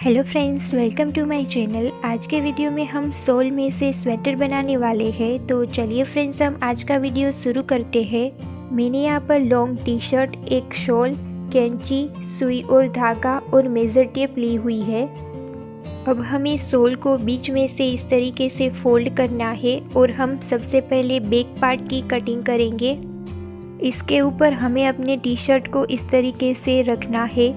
Hello friends, welcome to my channel. आज के video में हम सोल में से स्वेटर बनाने वाले हैं। तो चलिए फ्रेंड्स, हम आज का वीडियो शुरू करते हैं। मैंने यहाँ पर लॉन्ग टी शर्ट, एक शॉल, कैंची, सुई और धागा और मेज़र टेप ली हुई है। अब हमें सोल को बीच में से इस तरीके से फोल्ड करना है और हम सबसे पहले बैक पार्ट की कटिंग करेंगे। इसके ऊपर हमें अपने टी शर्ट को इस तरीके से रखना है।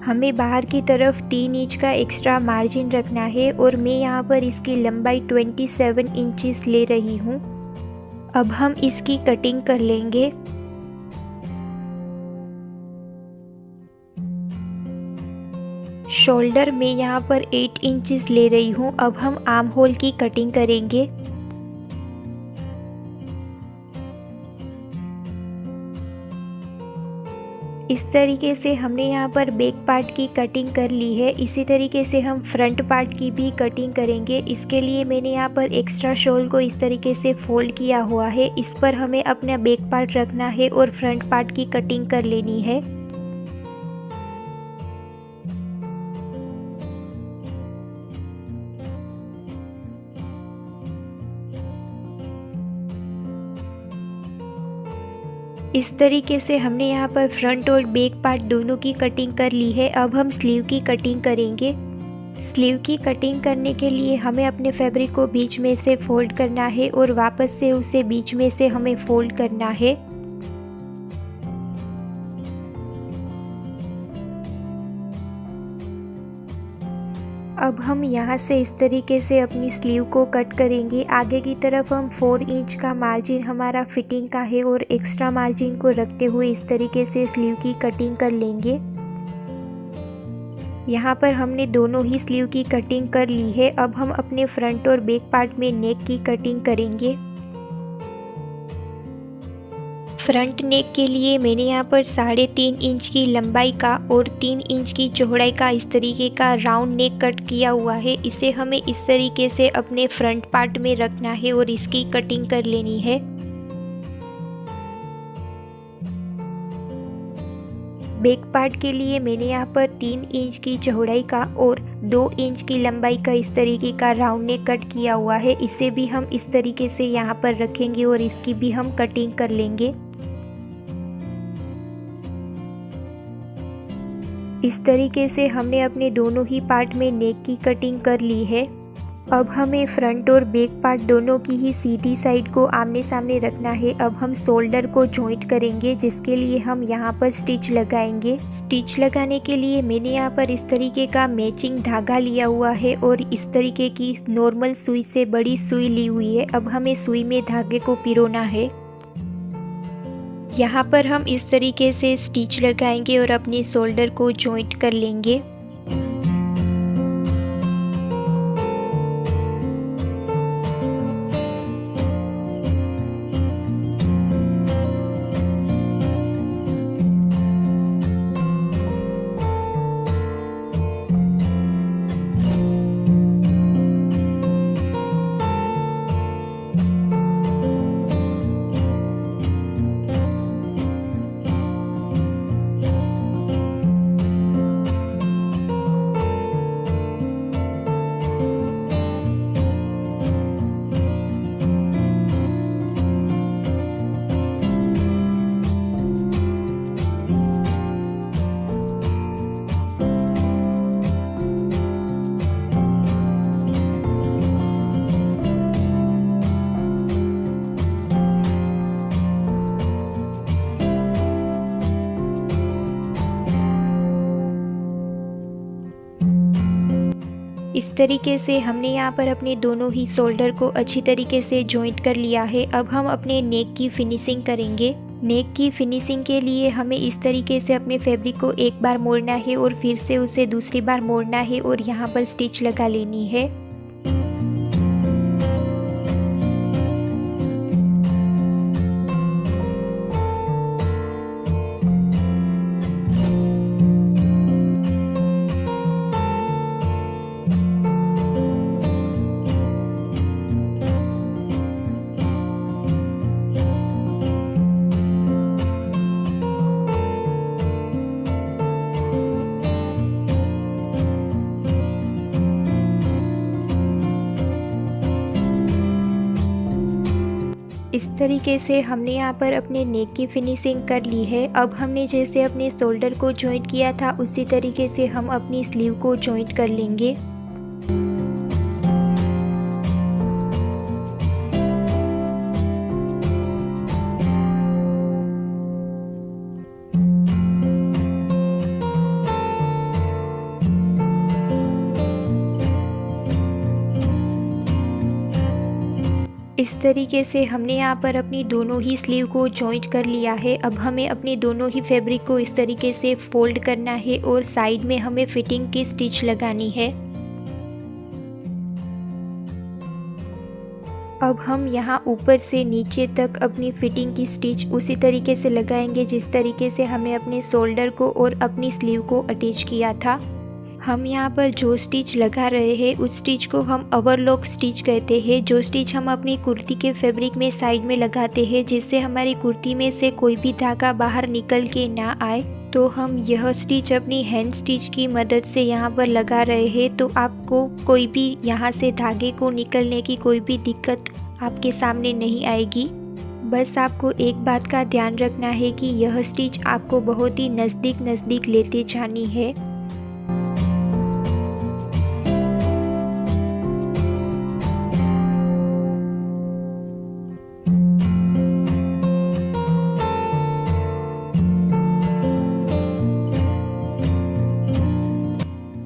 हमें बाहर की तरफ 3 इंच का एक्स्ट्रा मार्जिन रखना है और मैं यहाँ पर इसकी लंबाई 27 इंचेस ले रही हूँ। अब हम इसकी कटिंग कर लेंगे। शोल्डर में यहाँ पर 8 इंचेस ले रही हूँ। अब हम आर्म होल की कटिंग करेंगे। इस तरीके से हमने यहाँ पर बैक पार्ट की कटिंग कर ली है। इसी तरीके से हम फ्रंट पार्ट की भी कटिंग करेंगे। इसके लिए मैंने यहाँ पर एक्स्ट्रा शॉल को इस तरीके से फोल्ड किया हुआ है। इस पर हमें अपना बैक पार्ट रखना है और फ्रंट पार्ट की कटिंग कर लेनी है। इस तरीके से हमने यहाँ पर फ्रंट और बैक पार्ट दोनों की कटिंग कर ली है। अब हम स्लीव की कटिंग करेंगे। स्लीव की कटिंग करने के लिए हमें अपने फैब्रिक को बीच में से फोल्ड करना है और वापस से उसे बीच में से हमें फोल्ड करना है। अब हम यहाँ से इस तरीके से अपनी स्लीव को कट करेंगे। आगे की तरफ हम 4 इंच का मार्जिन हमारा फिटिंग का है और एक्स्ट्रा मार्जिन को रखते हुए इस तरीके से स्लीव की कटिंग कर लेंगे। यहाँ पर हमने दोनों ही स्लीव की कटिंग कर ली है। अब हम अपने फ्रंट और बैक पार्ट में नेक की कटिंग करेंगे। फ्रंट नेक के लिए मैंने यहाँ पर 3.5 इंच की लंबाई का और 3 इंच की चौड़ाई का इस तरीके का राउंड नेक कट किया हुआ है। इसे हमें इस तरीके से अपने फ्रंट पार्ट में रखना है और इसकी कटिंग कर लेनी है। बैक पार्ट के लिए मैंने यहाँ पर 3 इंच की चौड़ाई का और 2 इंच की लंबाई का इस तरीके का राउंड नेक कट किया हुआ है। इसे भी हम इस तरीके से यहाँ पर रखेंगे और इसकी भी हम कटिंग कर लेंगे। इस तरीके से हमने अपने दोनों ही पार्ट में नेक की कटिंग कर ली है। अब हमें फ्रंट और बैक पार्ट दोनों की ही सीधी साइड को आमने सामने रखना है। अब हम शोल्डर को जॉइंट करेंगे, जिसके लिए हम यहाँ पर स्टिच लगाएंगे। स्टिच लगाने के लिए मैंने यहाँ पर इस तरीके का मैचिंग धागा लिया हुआ है और इस तरीके की नॉर्मल सुई से बड़ी सुई ली हुई है। अब हमें सुई में धागे को पिरोना है। यहाँ पर हम इस तरीके से स्टिच लगाएंगे और अपने शोल्डर को जॉइंट कर लेंगे। इस तरीके से हमने यहाँ पर अपने दोनों ही शोल्डर को अच्छी तरीके से जॉइंट कर लिया है। अब हम अपने नेक की फिनिशिंग करेंगे। नेक की फिनिशिंग के लिए हमें इस तरीके से अपने फैब्रिक को एक बार मोड़ना है और फिर से उसे दूसरी बार मोड़ना है और यहाँ पर स्टिच लगा लेनी है। इस तरीके से हमने यहाँ पर अपने नेक की फिनिशिंग कर ली है। अब हमने जैसे अपने शोल्डर को जॉइंट किया था उसी तरीके से हम अपनी स्लीव को जॉइंट कर लेंगे। इस तरीके से हमने यहाँ पर अपनी दोनों ही स्लीव को जॉइंट कर लिया है। अब हमें अपनी दोनों ही फैब्रिक को इस तरीके से फोल्ड करना है और साइड में हमें फिटिंग की स्टिच लगानी है। अब हम यहाँ ऊपर से नीचे तक अपनी फिटिंग की स्टिच उसी तरीके से लगाएंगे जिस तरीके से हमें अपने शोल्डर को और अपनी स्लीव को अटैच किया था। हम यहाँ पर जो स्टिच लगा रहे हैं उस स्टिच को हम ओवरलॉक स्टिच कहते हैं, जो स्टिच हम अपनी कुर्ती के फैब्रिक में साइड में लगाते हैं जिससे हमारी कुर्ती में से कोई भी धागा बाहर निकल के ना आए। तो हम यह स्टिच अपनी हैंड स्टिच की मदद से यहाँ पर लगा रहे हैं। तो आपको कोई भी यहाँ से धागे को निकलने की कोई भी दिक्कत आपके सामने नहीं आएगी। बस आपको एक बात का ध्यान रखना है कि यह स्टिच आपको बहुत ही नज़दीक लेते जानी है।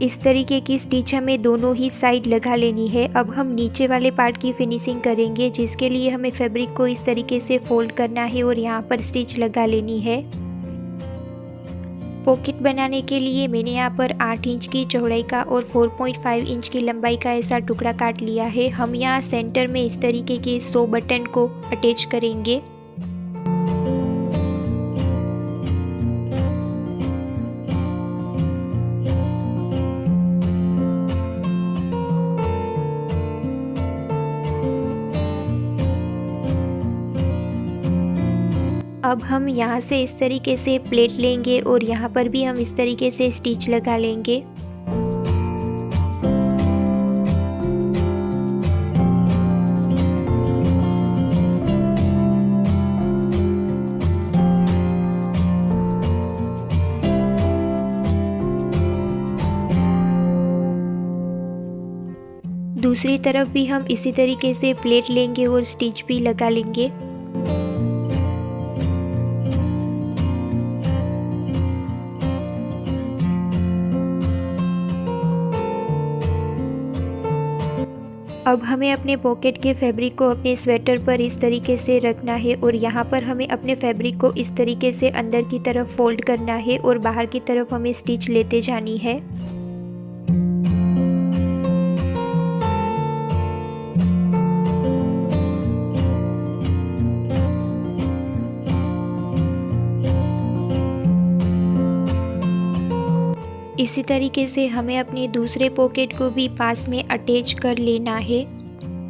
इस तरीके की स्टिच हमें दोनों ही साइड लगा लेनी है। अब हम नीचे वाले पार्ट की फिनिशिंग करेंगे जिसके लिए हमें फैब्रिक को इस तरीके से फोल्ड करना है और यहाँ पर स्टिच लगा लेनी है। पॉकेट बनाने के लिए मैंने यहाँ पर 8 इंच की चौड़ाई का और 4.5 इंच की लंबाई का ऐसा टुकड़ा काट लिया है। हम यहाँ सेंटर में इस तरीके के 100 बटन को अटैच करेंगे। अब हम यहाँ से इस तरीके से प्लेट लेंगे और यहाँ पर भी हम इस तरीके से स्टिच लगा लेंगे। दूसरी तरफ भी हम इसी तरीके से प्लेट लेंगे और स्टिच भी लगा लेंगे। अब हमें अपने पॉकेट के फैब्रिक को अपने स्वेटर पर इस तरीके से रखना है और यहाँ पर हमें अपने फैब्रिक को इस तरीके से अंदर की तरफ फोल्ड करना है और बाहर की तरफ हमें स्टिच लेते जानी है। इसी तरीके से हमें अपने दूसरे पॉकेट को भी पास में अटैच कर लेना है।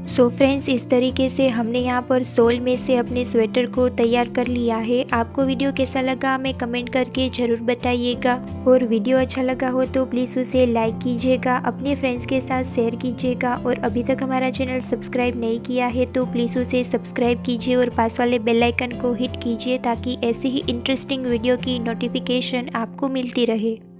सो फ्रेंड्स, इस तरीके से हमने यहाँ पर सोल में से अपने स्वेटर को तैयार कर लिया है। आपको वीडियो कैसा लगा हमें कमेंट करके ज़रूर बताइएगा और वीडियो अच्छा लगा हो तो प्लीज़ उसे लाइक कीजिएगा, अपने फ्रेंड्स के साथ शेयर कीजिएगा और अभी तक हमारा चैनल सब्सक्राइब नहीं किया है तो प्लीज़ उसे सब्सक्राइब कीजिए और पास वाले बेल आइकन को हिट कीजिए ताकि ऐसे ही इंटरेस्टिंग वीडियो की नोटिफिकेशन आपको मिलती रहे।